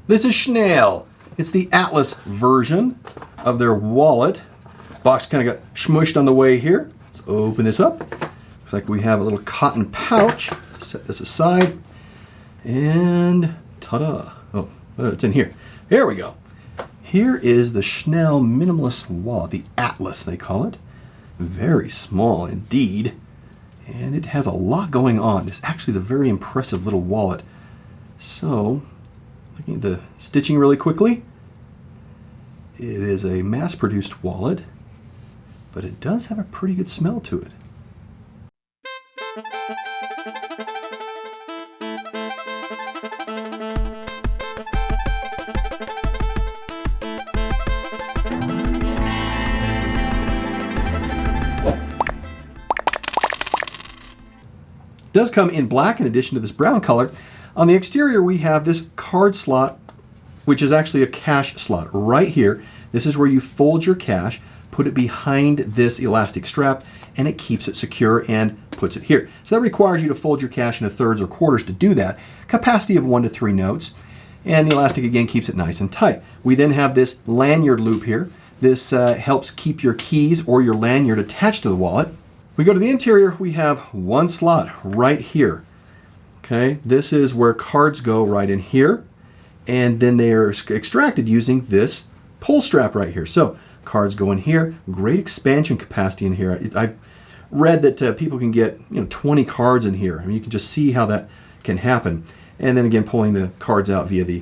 This is Schnail. It's the Atlas version of their wallet. Box kind of got smushed on the way here. Let's open this up. Looks like we have a little cotton pouch. Set this aside. And ta-da. Oh, it's in here. There we go. Here is the Schnail minimalist wallet, the Atlas they call it. Very small indeed. And it has a lot going on. This actually is a very impressive little wallet. So, looking at the stitching really quickly, it is a mass-produced wallet, but it does have a pretty good smell to it. It does come in black in addition to this brown color. On the exterior we have this card slot, which is actually a cash slot right here. This is where you fold your cash, put it behind this elastic strap, and it keeps it secure and puts it here. So that requires you to fold your cash into thirds or quarters to do that. Capacity of 1 to 3 notes. And the elastic again keeps it nice and tight. We then have this lanyard loop here. This helps keep your keys or your lanyard attached to the wallet. We go to the interior, we have one slot right here. Okay, this is where cards go right in here, and then they are extracted using this pull strap right here. So cards go in here, great expansion capacity in here. I've read that people can get 20 cards in here. I mean, you can just see how that can happen. And then again, pulling the cards out via the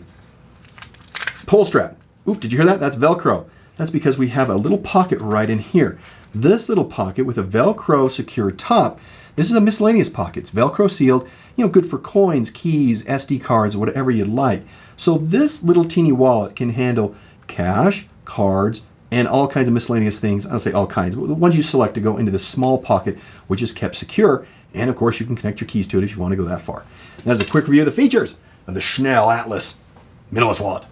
pull strap. Oop, did you hear that? That's Velcro. That's because we have a little pocket right in here. This little pocket with a Velcro secured top, this is a miscellaneous pocket. It's Velcro sealed, good for coins, keys, SD cards, whatever you'd like. So this little teeny wallet can handle cash, cards, and all kinds of miscellaneous things. I'll say all kinds, but the ones you select to go into this small pocket, which is kept secure. And of course, you can connect your keys to it if you want to go that far. And that is a quick review of the features of the Schnail Atlas minimalist wallet.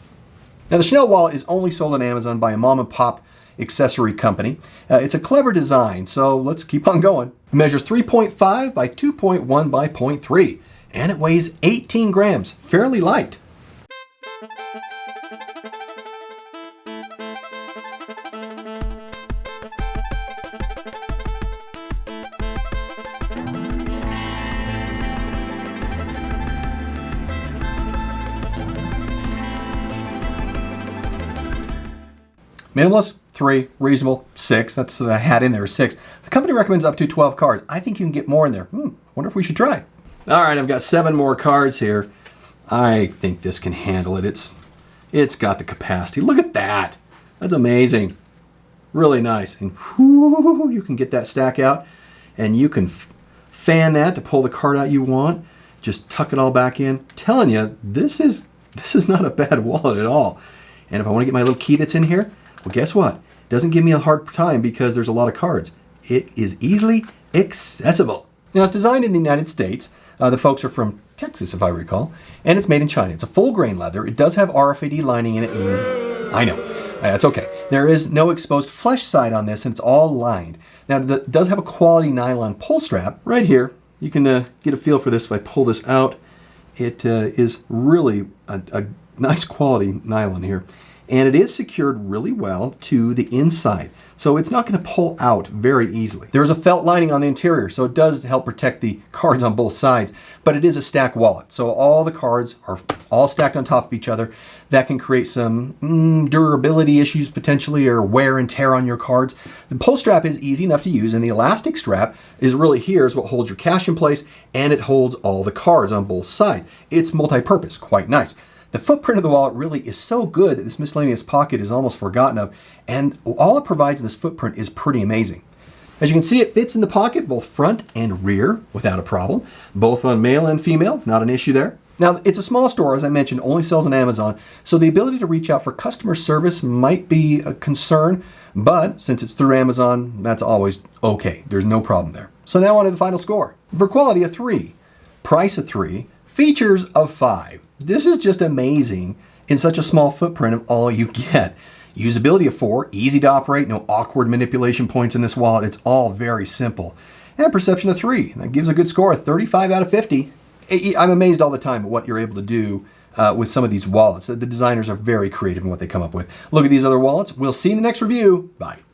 Now, the Schnail wallet is only sold on Amazon by a mom and pop accessory company. It's a clever design, so let's keep on going. It measures 3.5 by 2.1 by 0.3, and it weighs 18 grams, fairly light. Minimalist, 3. Reasonable, 6. That's a hat in there, 6. The company recommends up to 12 cards. I think you can get more in there. Wonder if we should try. All right, I've got 7 more cards here. I think this can handle it. It's got the capacity. Look at that. That's amazing. Really nice. And whoo, you can get that stack out, and you can fan that to pull the card out you want. Just tuck it all back in. I'm telling you, this is not a bad wallet at all. And if I want to get my little key that's in here, well, guess what? It doesn't give me a hard time because there's a lot of cards. It is easily accessible. Now, it's designed in the United States. The folks are from Texas, if I recall, and it's made in China. It's a full grain leather. It does have RFID lining in it. I know. That's okay. There is no exposed flesh side on this, and it's all lined. Now, it does have a quality nylon pull strap right here. You can get a feel for this if I pull this out. It is really a nice quality nylon here. And it is secured really well to the inside. So it's not going to pull out very easily. There is a felt lining on the interior, so it does help protect the cards on both sides, but it is a stacked wallet. So all the cards are all stacked on top of each other. That can create some durability issues potentially, or wear and tear on your cards. The pull strap is easy enough to use, and the elastic strap is really here is what holds your cash in place, and it holds all the cards on both sides. It's multi-purpose, quite nice. The footprint of the wallet really is so good that this miscellaneous pocket is almost forgotten of, and all it provides in this footprint is pretty amazing. As you can see, it fits in the pocket, both front and rear, without a problem. Both on male and female, not an issue there. Now, it's a small store, as I mentioned, only sells on Amazon, so the ability to reach out for customer service might be a concern, but since it's through Amazon, that's always okay. There's no problem there. So now on to the final score. For quality, a 3. Price, a 3. Features, of 5. This is just amazing in such a small footprint of all you get. Usability, of 4. Easy to operate, no awkward manipulation points in this wallet. It's all very simple. And perception, of 3. That gives a good score, of 35 out of 50. I'm amazed all the time at what you're able to do with some of these wallets. The designers are very creative in what they come up with. Look at these other wallets. We'll see you in the next review. Bye.